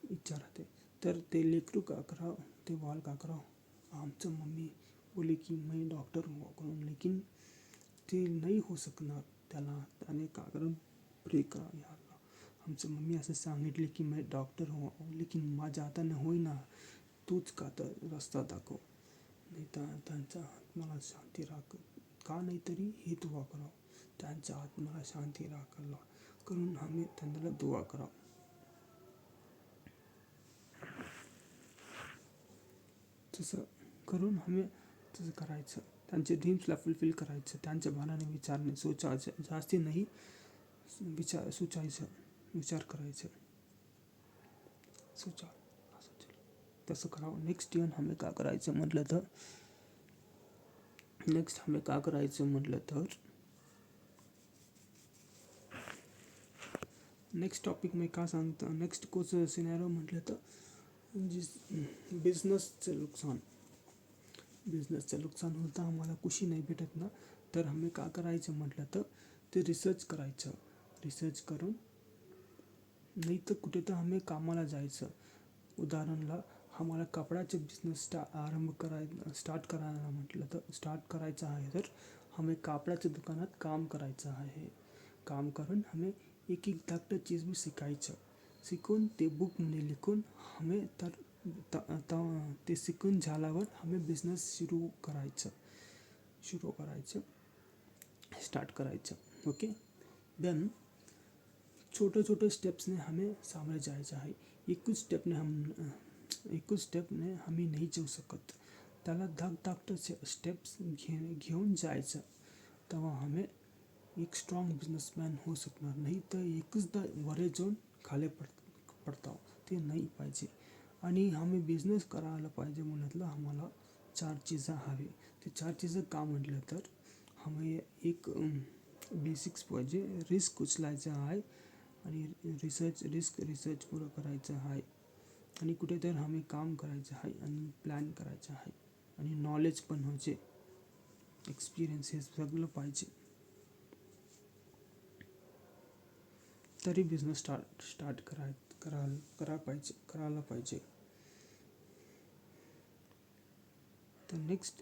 इच्छा राहते. तर ते लेकरू का करावं, ते बाल का करावं, आमचं मम्मी बोले की मैं डॉक्टर हुआ करून, लेकिन ते नाही होऊ शकणार. त्याने का करून प्रे करा याला. आमचं मम्मी असं सांगितले की मैं डॉक्टर हुआ, लेकिन माझ्या हाताने होईना, तूच का तर रस्ता दाखव. नाही तर त्यांचा आत्माला शांती राख, का नाही तरी हे दुआ करावं, त्यांच्या आत्माला शांती राखायला करून आम्ही त्यांना दुआ करावं. तसं करून आम्ही तसं करायचं. त्यांचे ड्रीम्सला फुलफिल करायचं. त्यांच्या भानाने विचारणे, सोचायचं जास्ती नाही, विचार करायचं, तसं करावं. नेक्स्ट आम्ही का करायचं म्हटलं तर नेक्स्ट टॉपिक मी का सांगतो, नेक्स्ट कोच सिनेरिओ म्हटलं तर बिझनेसचं नुकसान होतं, आम्हाला खुशी नाही भेटत ना, तर आम्ही का करायचं म्हटलं तर ते रिसर्च करून नाही तर कुठे तर आम्ही कामाला जायचं. उदाहरणला आम्हाला कपड्याचे बिझनेस स्टार्ट करायचं आहे तर आम्ही कापडाच्या दुकानात काम करायचं आहे. काम करून आम्ही एक धाकटं चीज भी शिकून ते बुकमध्ये लिखून आम्ही तर ते शिकून झाल्यावर आम्ही बिझनेस स्टार्ट करायचं. ओके. देन छोटे स्टेप्सने हमें सामने जायचं आहे. एकच स्टेपने आम्ही नाही जाऊ शकत. त्याला धाकटे स्टेप्स घेऊन जायचं, तेव्हा आम्ही एक स्ट्रॉंग बिझनेसमॅन होऊ शकणार. नाही तर एकचदा वरे जाऊन खाली पडताव, ते नाही पाहिजे. आणि आम्ही बिझनेस करायला पाहिजे म्हटलं आम्हाला चार चीज़ं हवे. ते चार चीज़ं का म्हटलं तर आम्ही एक बेसिक्स पाहिजे, रिस्क उचलायचं आहे आणि रिसर्च पुरं करायचं आहे आणि कुठेतरी आम्ही काम करायचं आहे आणि प्लॅन करायचं आहे आणि नॉलेज पण व्हायचे, एक्सपिरियन्स हे सगळं पाहिजे, तरी बिझनेस स्टार्ट करायला पाहिजे. तर नेक्स्ट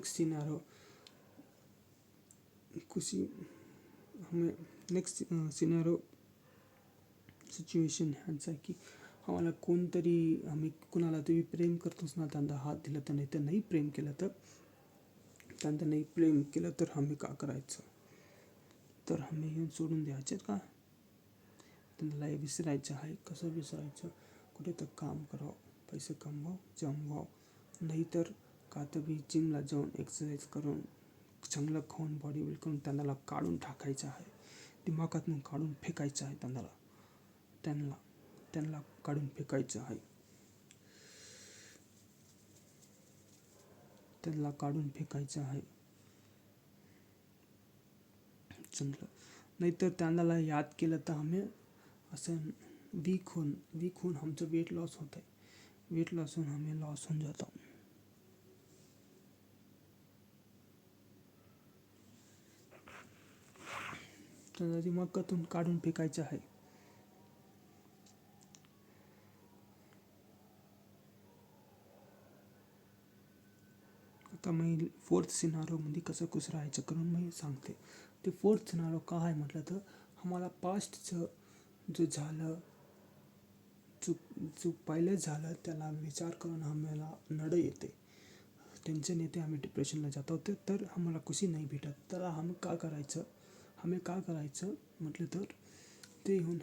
सिनेरिओ खुशी हमें नेक्स्ट सिच्युएशन ह्यांचा की आम्हाला कोणतरी, आम्ही कुणाला तरी प्रेम करतोच ना, त्यांना हात दिला तर नाही प्रेम केलं तर आम्ही का करायचं, तर आम्ही येऊन सोडून द्यायचे का, त्यांना विसरायचं आहे. कसं विसरायचं, कुठे तर काम करावं, पैसे कमवावं, जमवावं, नाही तर का तर जिमला जाऊन एक्सरसाइज करून चांगलं खाऊन बॉडी बिल्ड करून त्यांना काढून टाकायचं आहे, दिमागातून काढून फेकायचं आहे, त्यांना काढून फेकायचं आहे. त्याला काढून फेकायचं आहे. समजलं. नाहीतर त्यांना याद केलं तर आम्ही असं वीक होऊन आमचं वेट लॉस होत आहे. वेट लॉस होऊन आम्ही लॉस होऊन जातो. त्याला दिमागातून काढून फेकायचं आहे. आता मी 4th सिनारोमध्ये कसं राहायचं करून मी सांगते. ते 4th सिनारो का आहे म्हटलं तर आम्हाला पास्टचं जो झालं जो पहिले झालं त्याला विचार करून आम्हाला नडं येते, टेन्शन येते, आम्ही डिप्रेशनला जातो. तर आम्हाला खुशी नाही भेटत. तर आम्ही का करायचं म्हटलं तर ते येऊन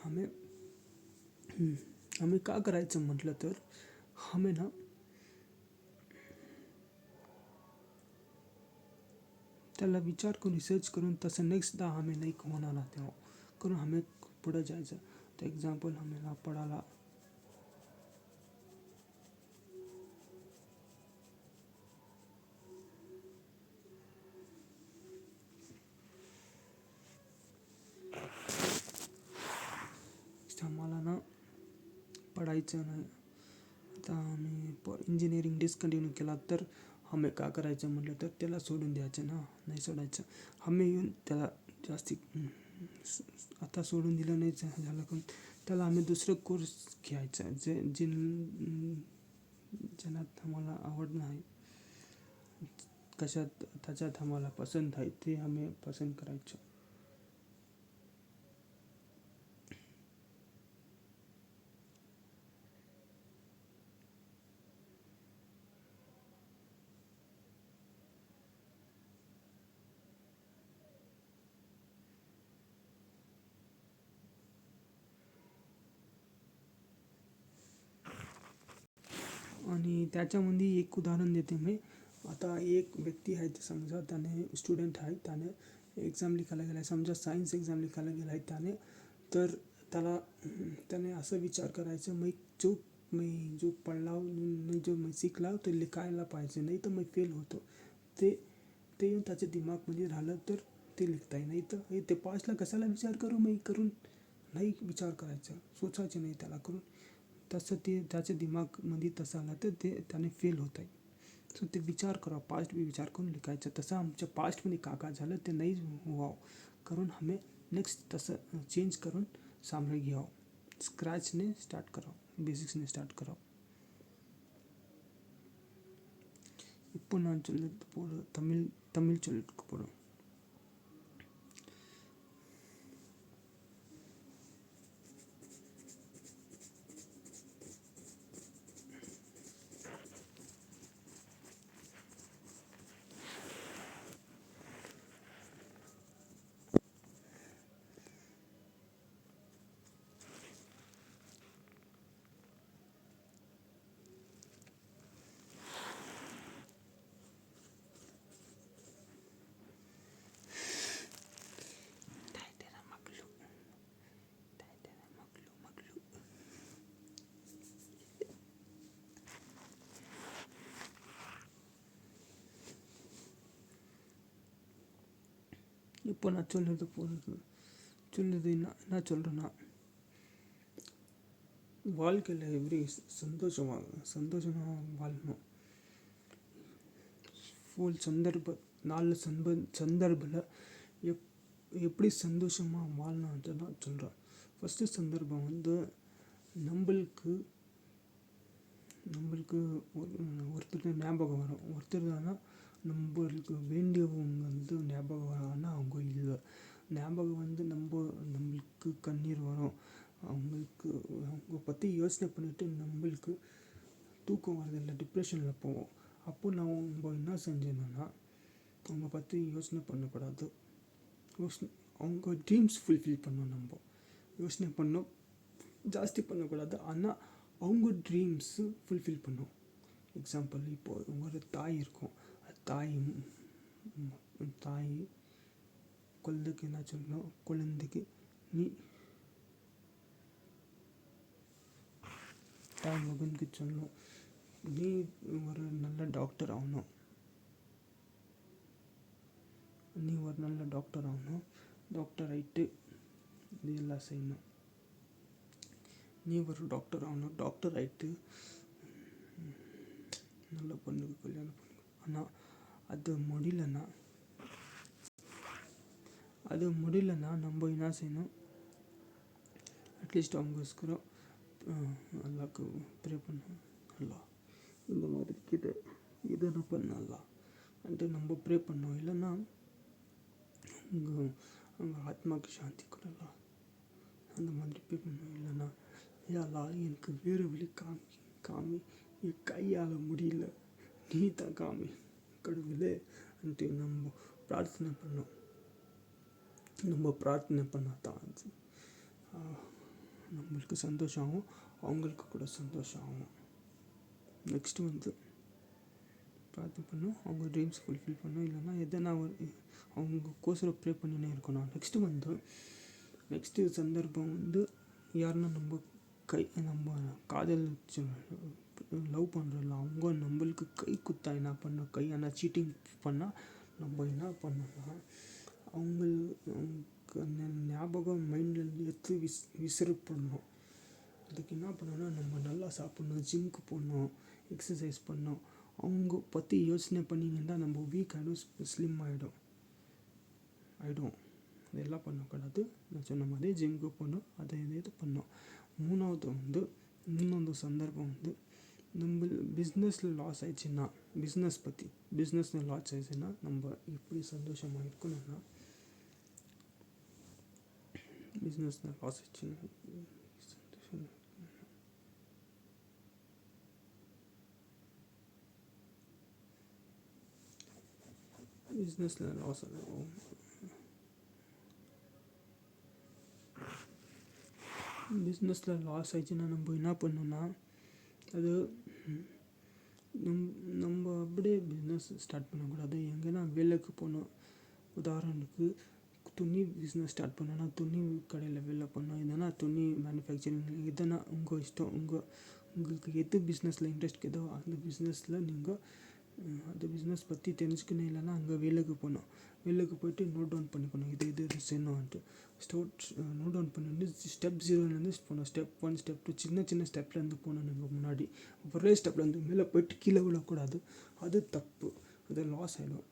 आम्ही का करायचं म्हटलं तर आम्ही ना त्याला विचार करून रिसर्च करून तसं नेक्स्टदा आम्ही नाही होणार तेव्हा करून आम्ही पुढं जायचं. तर एक्झाम्पल आम्हाला पडाला आम्हाला ना पडायचं नाही. आता आम्ही इंजिनिअरिंग डिस्कंटिन्यू केला तर आम्ही का करायचं म्हटलं तर त्याला सोडून द्यायचं ना, नाही सोडायचं. आम्ही येऊन त्याला जास्ती आता सोडून दिलं नाही झालं पण त्याला आम्ही दुसरं कोर्स घ्यायचा ज्याच्यात आम्हाला आवड नाही, कशात त्याच्यात आम्हाला पसंत आहे ते आम्ही पसंत करायचं. आणि त्याच्यामध्ये एक उदाहरण देते मी. आता एक व्यक्ती आहे ते समजा त्याने स्टुडंट आहे, त्याने एक्झाम लिखायला गेला आहे, समजा सायन्स एक्झाम लिखायला गेला आहे त्याने. तर त्याने असं विचार करायचं मी जो पडला जो मी शिकला ते लिखायला पाहिजे, नाही तर मी फेल होतो. ते येऊन त्याच्या दिमागमध्ये राहिलं तर ते लिखताय. नाही तर ते पास्टला कशाला विचार करू मी करून नाही विचार करायचा, सोचायचं नाही त्याला करून. तसं ते त्याच्या दिमागमध्ये तसं आलं तर ते त्याने फेल होत आहे. सो ते विचार करा, पास्ट बी विचार करून लिखायचं. तसं आमच्या पास्टमध्ये का झालं ते नाही व्हावं करून आम्ही नेक्स्ट तसं चेंज करून सामने घ्यावं. स्क्रॅचने स्टार्ट करावं, बेसिक्सने स्टार्ट करावं. இப்போ நான் சொல்லிட்டு போகிற தமிழ் சொல்லிட்டு போகிறோம். இப்போ நான் சொல்லுறது என்ன சொல்கிறேன்னா, வாழ்க்கையில் எப்படி சந்தோஷமாக வாழணும். ஃபுல் சந்தர்ப்பில் எப்படி சந்தோஷமாக வாழணுன்ட்டு நான் சொல்கிறேன். ஃபஸ்ட்டு சந்தர்ப்பம் வந்து நம்மளுக்கு ஒருத்தர் ஞாபகம் வரும். ஒருத்தர் ஆனால் நம்மளுக்கு வேண்டியவங்க வந்து ஞாபகம் வரும், ஆனால் அவங்க இல்லை. ஞாபகம் வந்து நம்மளுக்கு கண்ணீர் வரும். அவங்க பற்றி யோசனை பண்ணிவிட்டு நம்மளுக்கு தூக்கம் வரதில்லை, டிப்ரெஷனில் போவோம். அப்போ நம்ம என்ன செஞ்சோன்னா அவங்க பற்றி யோசனை பண்ணக்கூடாது. அவங்க ட்ரீம்ஸ் ஃபுல்ஃபில் பண்ணணும். நம்ம யோசனை பண்ணோம் ஜாஸ்தி பண்ணக்கூடாது, ஆனால் அவங்க ட்ரீம்ஸு ஃபுல்ஃபில் பண்ணும். எக்ஸாம்பிள் இப்போது ஒரு தாய் இருக்கும். தாய் குழந்தைக்கு என்ன சொல்லணும், குழந்தைக்கு நீ தாய் மகனுக்கு சொல்லணும், நீ ஒரு நல்ல டாக்டர் ஆகணும், நீ ஒரு நல்ல டாக்டர் ஆகணும், டாக்டர் ஆகிட்டு இது எல்லாம் செய்யணும். நீ ஒரு டாக்டர் ஆகணும், டாக்டர் ஆகிட்டு நல்ல பொண்ணுக்கு கல்யாணம் பண்ணணும். ஆனால் அது முடியலன்னா நம்ம என்ன செய்யணும், அட்லீஸ்ட் அவங்கோஸ்கர அல்லாக்கு ப்ரே பண்ணணும். அல்லா இந்த மாதிரி இதை நான் பண்ணலாம் அன்ட்டு நம்ம ப்ரே பண்ணோம். இல்லைன்னா அவங்க ஆத்மாவுக்கு சாந்தி கொடுக்கலாம், அந்த மாதிரி ப்ரே பண்ணோம். இல்லைன்னா யாரா எனக்கு வேறு வழி காமி என் கையால் முடியல, நீ தான் காமி கடவுளே அன்ட்டு நம்ம பிரார்த்தனை பண்ணோம். நம்ம பிரார்த்தனை பண்ணால் தான் அது நம்மளுக்கு சந்தோஷம் ஆகும், அவங்களுக்கு கூட சந்தோஷம் ஆகும். நெக்ஸ்ட்டு பிரார்த்தனை பண்ணணும், அவங்க ட்ரீம்ஸ் ஃபுல்ஃபில் பண்ணணும். இல்லைன்னா எதனா அவங்க கோசரம் ப்ரே பண்ணினே இருக்கணும். நெக்ஸ்ட்டு சந்தர்ப்பம் யாருன்னா நம்ம காதல் லவ் பண்ணுறோம்ல, அவங்க நம்மளுக்கு கை குத்தா என்ன பண்ணணும், ஆனால் சீட்டிங் பண்ணால் நம்ம என்ன பண்ணோம்னா அவங்க ஞாபகம் மைண்டில் எடுத்து விசிறு பண்ணணும். அதுக்கு என்ன பண்ணணும்னா நம்ம நல்லா சாப்பிட்ணும், ஜிம்முக்கு போகணும், எக்ஸசைஸ் பண்ணணும். அவங்க பற்றி யோசனை பண்ணிங்கன்னா நம்ம வீக் ஆகிடும், ஸ்லிம் ஆகிடும். இதெல்லாம் பண்ணக்கூடாது. நான் சொன்ன மாதிரி ஜிம்முக்கு போகணும், அதை இது பண்ணணும். மூணாவது சந்தர்ப்பம் நம்ம பிஸ்னஸில் லாஸ் ஆயிடுச்சுன்னா, பிஸ்னஸில் லாஸ் ஆயிடுச்சுன்னா நம்ம எப்படி சந்தோஷமாக இருக்கணும்னா, பிஸ்னஸில் லாஸ் ஆயிடுச்சுன்னா பிஸ்னஸில் லாஸ் ஆயிடுச்சுன்னா நம்ம என்ன பண்ணணும்னா, அது நம்ம அப்படியே பிஸ்னஸ் ஸ்டார்ட் பண்ணக்கூடாது. எங்கன்னா வேலைக்கு போகணும். உதாரணத்துக்கு துணி பிஸ்னஸ் ஸ்டார்ட் பண்ணோன்னா துணி கடையில் வேலை பண்ணோம், இல்லைன்னா துணி மேனுஃபேக்சரிங், எதனா உங்கள் இஷ்டம். உங்களுக்கு எது பிஸ்னஸில் இன்ட்ரெஸ்ட் இருக்குதோ அந்த பிஸ்னஸில் நீங்கள் அந்த பிஸ்னஸ் பற்றி தெரிஞ்சுக்கணும். இல்லைன்னா அங்கே வேலைக்கு போகணும். வேலைக்கு போய்ட்டு நோட் டவுன் பண்ணிக்கணும், இது செய்யணும்ன்ட்டு. நோட் டவுன் பண்ணிட்டு ஸ்டெப் 0லேருந்து போகணும். ஸ்டெப் 1 ஸ்டெப் 2 சின்ன ஸ்டெப்லேருந்து போகணும். நீங்கள் முன்னாடி ஒரே ஸ்டெப்லேருந்து மேலே போய்ட்டு கீழே விழக்கூடாது, அது தப்பு, அது லாஸ் ஆகிடும்.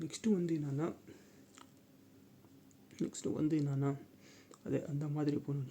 நெக்ஸ்ட்டு என்னென்னா அதே அந்த மாதிரி போகணும்.